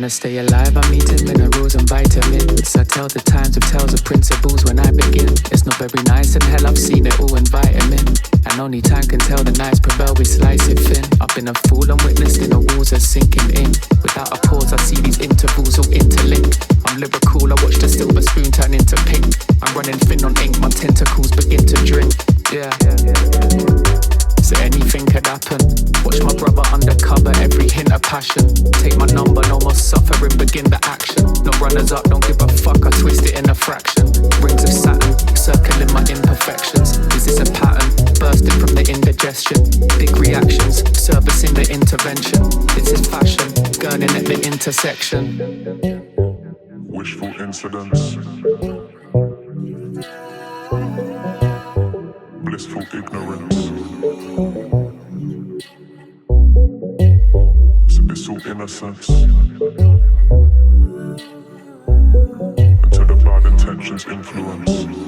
Wanna stay alive, I'm eating minerals and vitamins. I tell the times of tales of principles when I begin. It's not very nice and hell, I've seen it all in vitamin. And only time can tell the nights prevail, we slice it thin. I've been a fool and witnessed in the walls are sinking in. Without a pause, I see these intervals all interlinked. I'm lyrical, I watch the silver spoon turn into pink. I'm running thin on ink, my tentacles begin to drink. Yeah. So anything could happen. Watch my brother undercover, every hint of passion. Take my number, no more suffering, begin the action. No runners up, don't give a fuck, I twist it in a fraction. Rings of Saturn, circling my imperfections. Is this a pattern? Bursting from the indigestion. Big reactions, servicing the intervention. This is fashion, gurning at the intersection. Wishful incidents. Blissful ignorance. Submissive innocence. Until the bad intentions influence.